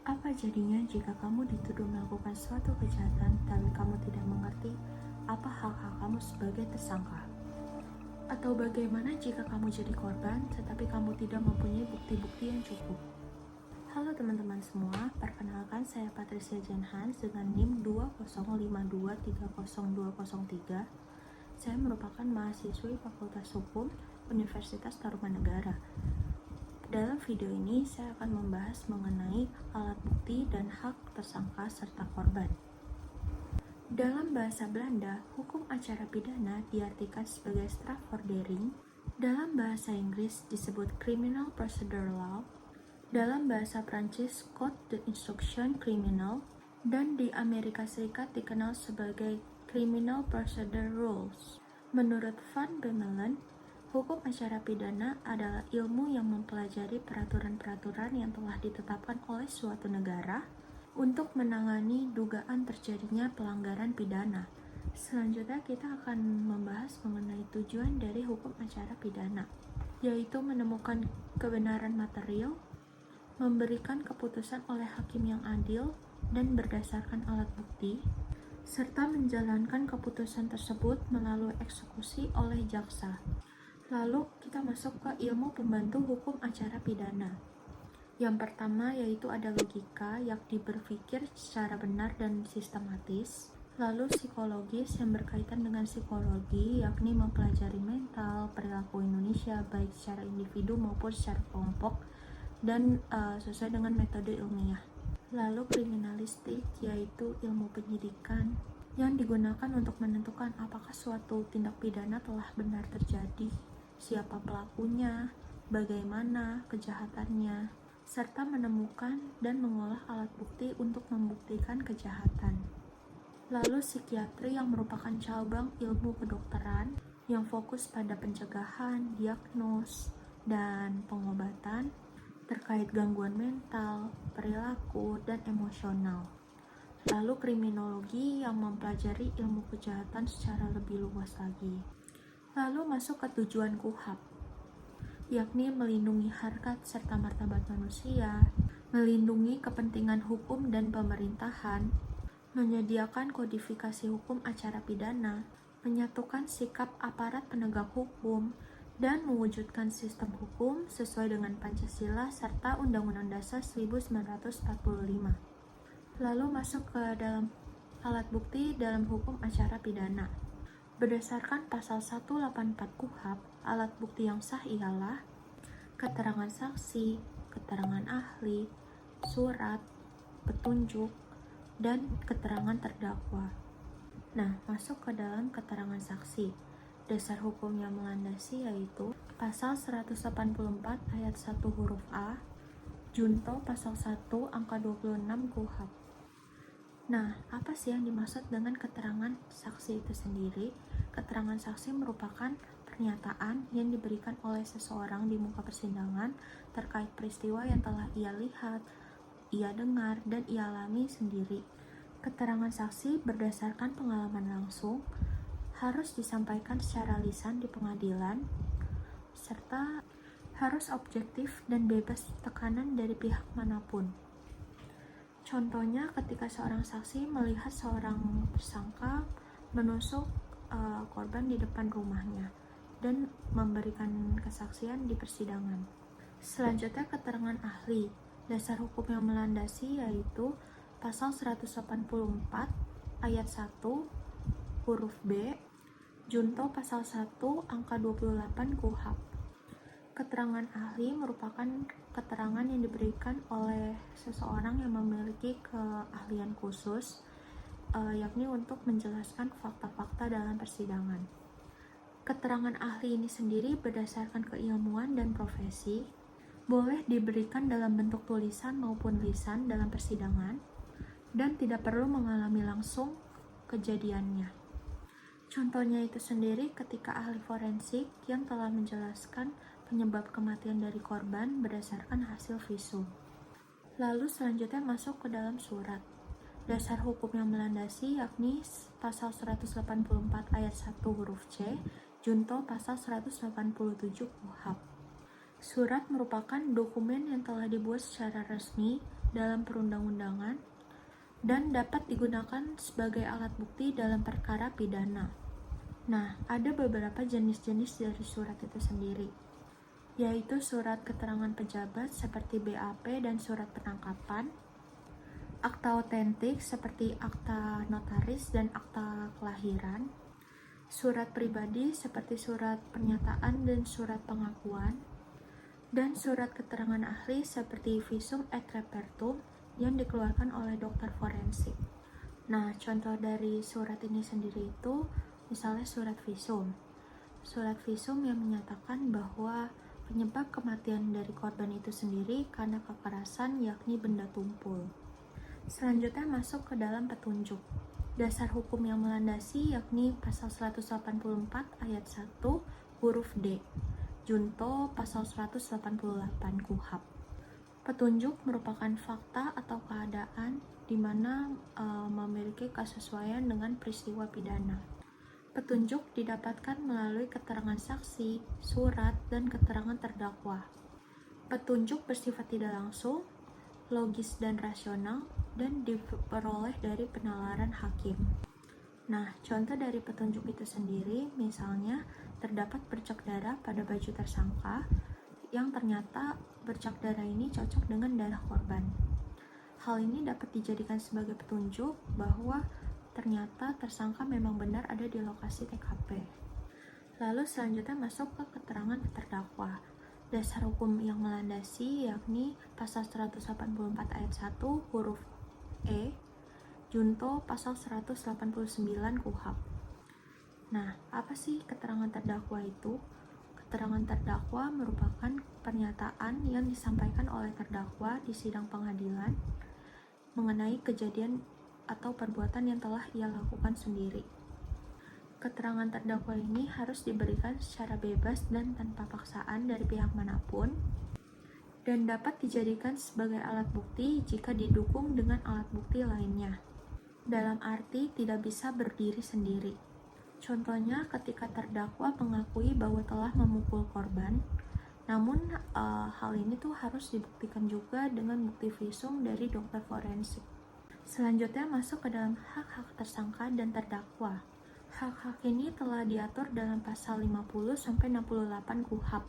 Apa jadinya jika kamu dituduh melakukan suatu kejahatan tapi kamu tidak mengerti apa hak-hak kamu sebagai tersangka? Atau bagaimana jika kamu jadi korban tetapi kamu tidak mempunyai bukti-bukti yang cukup? Halo teman-teman semua, perkenalkan saya Patricia Jenhans dengan NIM 205230203. Saya merupakan mahasiswi Fakultas Hukum Universitas Tarumanegara. Dalam video ini, saya akan membahas mengenai alat bukti dan hak tersangka serta korban. Dalam bahasa Belanda, hukum acara pidana diartikan sebagai strafvordering. Dalam bahasa Inggris disebut criminal procedure law. Dalam bahasa Prancis, Code d'instruction criminal. Dan di Amerika Serikat dikenal sebagai criminal procedure rules. Menurut Van Bemmelen, hukum acara pidana adalah ilmu yang mempelajari peraturan-peraturan yang telah ditetapkan oleh suatu negara untuk menangani dugaan terjadinya pelanggaran pidana. Selanjutnya kita akan membahas mengenai tujuan dari hukum acara pidana, yaitu menemukan kebenaran material, memberikan keputusan oleh hakim yang adil dan berdasarkan alat bukti, serta menjalankan keputusan tersebut melalui eksekusi oleh jaksa. Lalu kita masuk ke ilmu pembantu hukum acara pidana. Yang pertama yaitu ada logika, yakni berpikir secara benar dan sistematis. Lalu psikologis yang berkaitan dengan psikologi, yakni mempelajari mental, perilaku Indonesia baik secara individu maupun secara kelompok dan sesuai dengan metode ilmiah. Lalu kriminalistik yaitu ilmu penyidikan yang digunakan untuk menentukan apakah suatu tindak pidana telah benar terjadi, siapa pelakunya, bagaimana kejahatannya, serta menemukan dan mengolah alat bukti untuk membuktikan kejahatan. Lalu psikiatri yang merupakan cabang ilmu kedokteran yang fokus pada pencegahan, diagnos, dan pengobatan terkait gangguan mental, perilaku, dan emosional. Lalu kriminologi yang mempelajari ilmu kejahatan secara lebih luas lagi. Lalu masuk ke tujuan KUHP, yakni melindungi harkat serta martabat manusia, melindungi kepentingan hukum dan pemerintahan, menyediakan kodifikasi hukum acara pidana, menyatukan sikap aparat penegak hukum, dan mewujudkan sistem hukum sesuai dengan Pancasila serta Undang-Undang Dasar 1945. Lalu masuk ke dalam alat bukti dalam hukum acara pidana. Berdasarkan pasal 184 KUHP, alat bukti yang sah ialah keterangan saksi, keterangan ahli, surat, petunjuk, dan keterangan terdakwa. Nah, masuk ke dalam keterangan saksi. Dasar hukum yang melandasi yaitu pasal 184 ayat 1 huruf A, junto pasal 1 angka 26 KUHP. Nah, apa sih yang dimaksud dengan keterangan saksi itu sendiri? Keterangan saksi merupakan pernyataan yang diberikan oleh seseorang di muka persidangan terkait peristiwa yang telah ia lihat, ia dengar, dan ia alami sendiri. Keterangan saksi berdasarkan pengalaman langsung, harus disampaikan secara lisan di pengadilan, serta harus objektif dan bebas tekanan dari pihak manapun. Contohnya ketika seorang saksi melihat seorang tersangka menusuk korban di depan rumahnya dan memberikan kesaksian di persidangan. Selanjutnya keterangan ahli. Dasar hukum yang melandasi yaitu pasal 184 ayat 1 huruf B, junto pasal 1 angka 28 KUHP. Keterangan ahli merupakan keterangan yang diberikan oleh seseorang yang memiliki keahlian khusus, yakni untuk menjelaskan fakta-fakta dalam persidangan. Keterangan ahli ini sendiri berdasarkan keilmuan dan profesi, boleh diberikan dalam bentuk tulisan maupun lisan dalam persidangan, dan tidak perlu mengalami langsung kejadiannya. Contohnya itu sendiri ketika ahli forensik yang telah menjelaskan penyebab kematian dari korban berdasarkan hasil visum. Lalu selanjutnya masuk ke dalam surat. Dasar hukum yang melandasi yakni pasal 184 ayat 1 huruf C, junto pasal 187 KUHP. Surat merupakan dokumen yang telah dibuat secara resmi dalam perundang-undangan dan dapat digunakan sebagai alat bukti dalam perkara pidana. Nah, ada beberapa jenis-jenis dari surat itu sendiri, yaitu surat keterangan pejabat seperti BAP dan surat penangkapan, akta otentik seperti akta notaris dan akta kelahiran, surat pribadi seperti surat pernyataan dan surat pengakuan, dan surat keterangan ahli seperti visum et repertum yang dikeluarkan oleh dokter forensik. Nah, contoh dari surat ini sendiri itu misalnya surat visum. Surat visum yang menyatakan bahwa penyebab kematian dari korban itu sendiri karena kekerasan, yakni benda tumpul. Selanjutnya masuk ke dalam petunjuk. Dasar hukum yang melandasi yakni pasal 184 ayat 1 huruf D. Junto pasal 188 KUHP. Petunjuk merupakan fakta atau keadaan di mana memiliki kesesuaian dengan peristiwa pidana. Petunjuk didapatkan melalui keterangan saksi, surat, dan keterangan terdakwa. Petunjuk bersifat tidak langsung, logis dan rasional, dan diperoleh dari penalaran hakim. Nah, contoh dari petunjuk itu sendiri, misalnya terdapat bercak darah pada baju tersangka, yang ternyata bercak darah ini cocok dengan darah korban. Hal ini dapat dijadikan sebagai petunjuk bahwa ternyata tersangka memang benar ada di lokasi TKP. Lalu selanjutnya masuk ke keterangan terdakwa. Dasar hukum yang melandasi yakni pasal 184 ayat 1 huruf E, junto pasal 189 KUHP. Nah, apa sih keterangan terdakwa itu? Keterangan terdakwa merupakan pernyataan yang disampaikan oleh terdakwa di sidang pengadilan mengenai kejadian atau perbuatan yang telah ia lakukan sendiri. Keterangan terdakwa ini harus diberikan secara bebas dan tanpa paksaan dari pihak manapun dan dapat dijadikan sebagai alat bukti jika didukung dengan alat bukti lainnya. Dalam arti tidak bisa berdiri sendiri. Contohnya ketika terdakwa mengakui bahwa telah memukul korban, namun hal ini tuh harus dibuktikan juga dengan bukti visum dari dokter forensik. Selanjutnya masuk ke dalam hak-hak tersangka dan terdakwa. Hak-hak ini telah diatur dalam pasal 50-68 KUHP,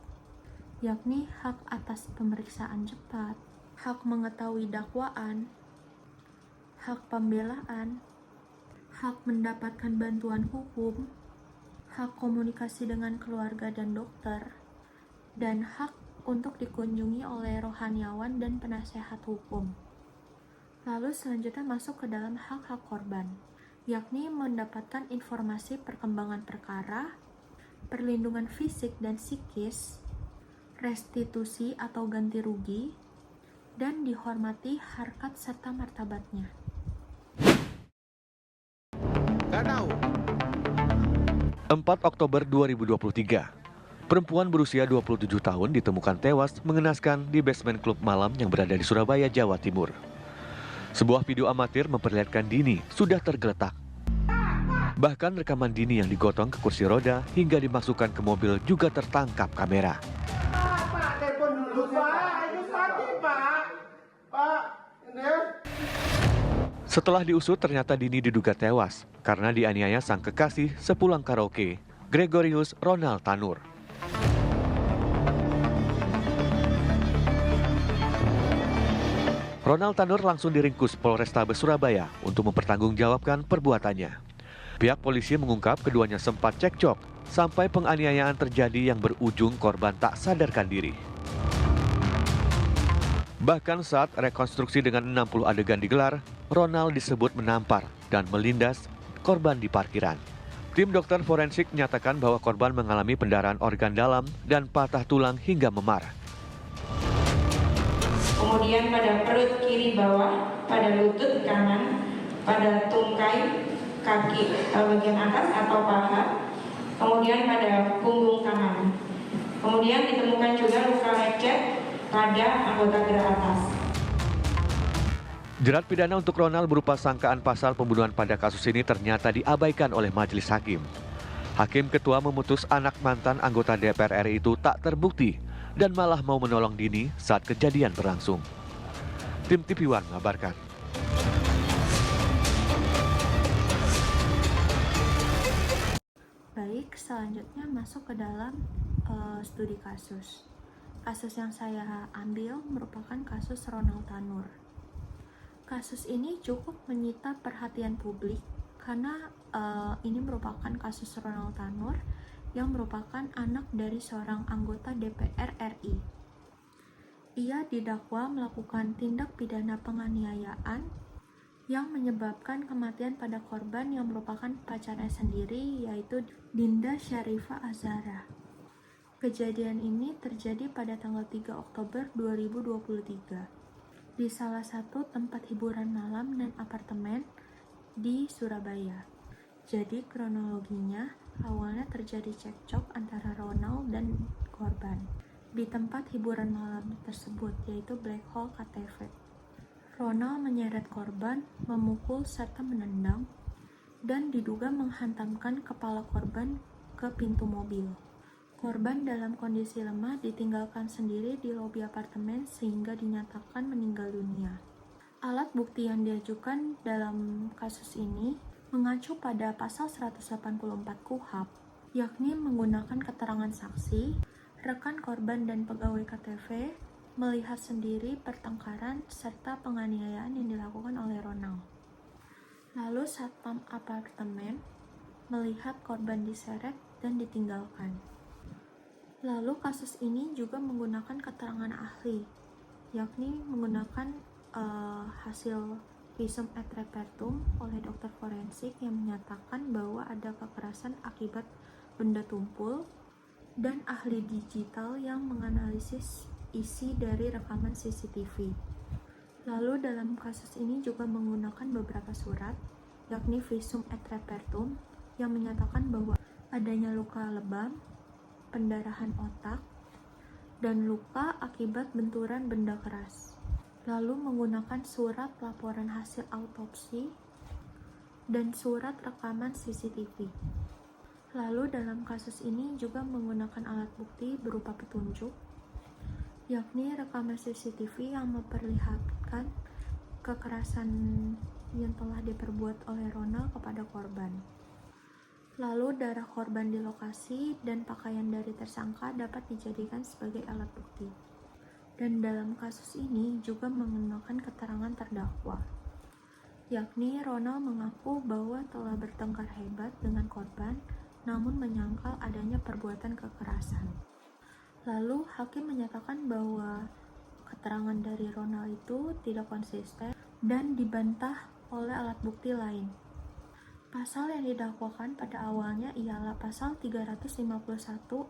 yakni hak atas pemeriksaan cepat, hak mengetahui dakwaan, hak pembelaan, hak mendapatkan bantuan hukum, hak komunikasi dengan keluarga dan dokter, dan hak untuk dikunjungi oleh rohaniawan dan penasehat hukum. Lalu selanjutnya masuk ke dalam hak-hak korban, yakni mendapatkan informasi perkembangan perkara, perlindungan fisik dan psikis, restitusi atau ganti rugi, dan dihormati harkat serta martabatnya. Gak tahu. 4 Oktober 2023, perempuan berusia 27 tahun ditemukan tewas mengenaskan di basement klub malam yang berada di Surabaya, Jawa Timur. Sebuah video amatir memperlihatkan Dini sudah tergeletak. Bahkan rekaman Dini yang digotong ke kursi roda hingga dimasukkan ke mobil juga tertangkap kamera. Pak, telepon dulu Pak. Itu sakit Pak. Pak, ini. Setelah diusut ternyata Dini diduga tewas karena dianiaya sang kekasih sepulang karaoke, Gregorius Ronald Tanur. Ronald Tanur langsung diringkus Polrestabes Surabaya untuk mempertanggungjawabkan perbuatannya. Pihak polisi mengungkap keduanya sempat cekcok sampai penganiayaan terjadi yang berujung korban tak sadarkan diri. Bahkan saat rekonstruksi dengan 60 adegan digelar, Ronald disebut menampar dan melindas korban di parkiran. Tim dokter forensik menyatakan bahwa korban mengalami pendarahan organ dalam dan patah tulang hingga memar. Kemudian pada perut kiri bawah, pada lutut kanan, pada tungkai kaki bagian atas atau paha, kemudian pada punggung kanan. Kemudian ditemukan juga luka lecet pada anggota gerak atas. Jerat pidana untuk Ronald berupa sangkaan pasal pembunuhan pada kasus ini ternyata diabaikan oleh majelis hakim. Hakim ketua memutus anak mantan anggota DPR RI itu tak terbukti dan malah mau menolong Dini saat kejadian berlangsung. Tim TV One mengabarkan. Baik, selanjutnya masuk ke dalam studi kasus. Kasus yang saya ambil merupakan kasus Ronald Tanur. Kasus ini cukup menyita perhatian publik karena ini merupakan kasus Ronald Tanur yang merupakan anak dari seorang anggota DPR RI. Ia didakwa melakukan tindak pidana penganiayaan yang menyebabkan kematian pada korban yang merupakan pacarnya sendiri, yaitu Dinda Syarifah Azhara. Kejadian ini terjadi pada tanggal 3 Oktober 2023 di salah satu tempat hiburan malam dan apartemen di Surabaya. Jadi kronologinya, awalnya terjadi cekcok antara Ronald dan korban di tempat hiburan malam tersebut, yaitu Black Hole KTV. Ronald menyeret korban, memukul serta menendang, dan diduga menghantamkan kepala korban ke pintu mobil. Korban dalam kondisi lemah ditinggalkan sendiri di lobi apartemen sehingga dinyatakan meninggal dunia. Alat bukti yang diajukan dalam kasus ini mengacu pada pasal 184 KUHP, yakni menggunakan keterangan saksi, rekan korban dan pegawai KTV, melihat sendiri pertengkaran serta penganiayaan yang dilakukan oleh Ronald. Lalu satpam apartemen melihat korban diseret dan ditinggalkan. Lalu kasus ini juga menggunakan keterangan ahli, yakni menggunakan hasil visum et repertum oleh dokter forensik yang menyatakan bahwa ada kekerasan akibat benda tumpul, dan ahli digital yang menganalisis isi dari rekaman CCTV. Lalu dalam kasus ini juga menggunakan beberapa surat, yakni visum et repertum yang menyatakan bahwa adanya luka lebam, pendarahan otak, dan luka akibat benturan benda keras. Lalu menggunakan surat laporan hasil autopsi dan surat rekaman CCTV. Lalu dalam kasus ini juga menggunakan alat bukti berupa petunjuk, yakni rekaman CCTV yang memperlihatkan kekerasan yang telah diperbuat oleh Ronald kepada korban. Lalu darah korban di lokasi dan pakaian dari tersangka dapat dijadikan sebagai alat bukti. Dan dalam kasus ini juga menggunakan keterangan terdakwa, yakni Ronald mengaku bahwa telah bertengkar hebat dengan korban, namun menyangkal adanya perbuatan kekerasan. Lalu hakim menyatakan bahwa keterangan dari Ronald itu tidak konsisten dan dibantah oleh alat bukti lain. Pasal yang didakwakan pada awalnya ialah pasal 351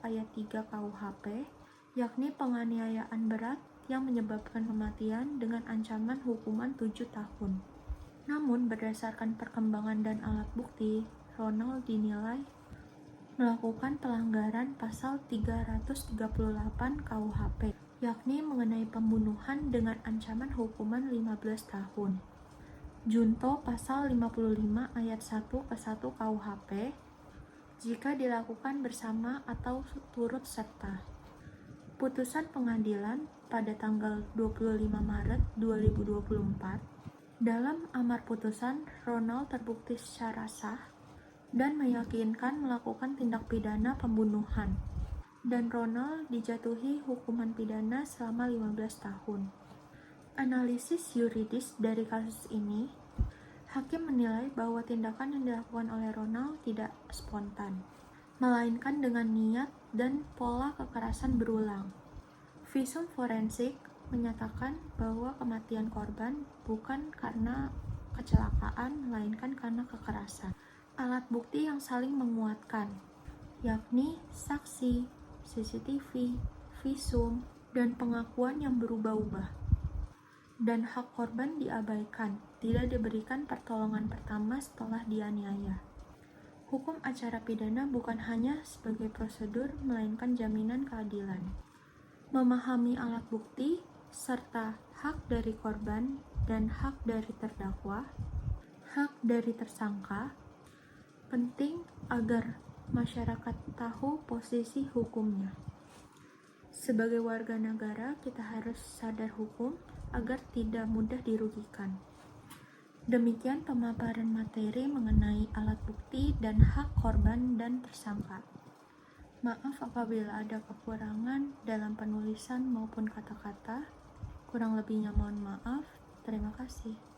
ayat 3 KUHP, yakni penganiayaan berat yang menyebabkan kematian dengan ancaman hukuman 7 tahun. Namun berdasarkan perkembangan dan alat bukti, Ronald dinilai melakukan pelanggaran pasal 338 KUHP, yakni mengenai pembunuhan dengan ancaman hukuman 15 tahun. Junto pasal 55 ayat 1 ke 1 KUHP jika dilakukan bersama atau turut serta. Putusan pengadilan pada tanggal 25 Maret 2024 dalam amar putusan, Ronald terbukti secara sah dan meyakinkan melakukan tindak pidana pembunuhan, dan Ronald dijatuhi hukuman pidana selama 15 tahun. Analisis yuridis dari kasus ini, hakim menilai bahwa tindakan yang dilakukan oleh Ronald tidak spontan, melainkan dengan niat dan pola kekerasan berulang. Visum forensik menyatakan bahwa kematian korban bukan karena kecelakaan, melainkan karena kekerasan. Alat bukti yang saling menguatkan, yakni saksi, CCTV, visum, dan pengakuan yang berubah-ubah. Dan hak korban diabaikan, tidak diberikan pertolongan pertama setelah dianiaya. Hukum acara pidana bukan hanya sebagai prosedur, melainkan jaminan keadilan. Memahami alat bukti, serta hak dari korban dan hak dari terdakwa, hak dari tersangka, penting agar masyarakat tahu posisi hukumnya. Sebagai warga negara, kita harus sadar hukum agar tidak mudah dirugikan. Demikian pemaparan materi mengenai alat bukti dan hak korban dan tersangka. Maaf apabila ada kekurangan dalam penulisan maupun kata-kata. Kurang lebihnya mohon maaf. Terima kasih.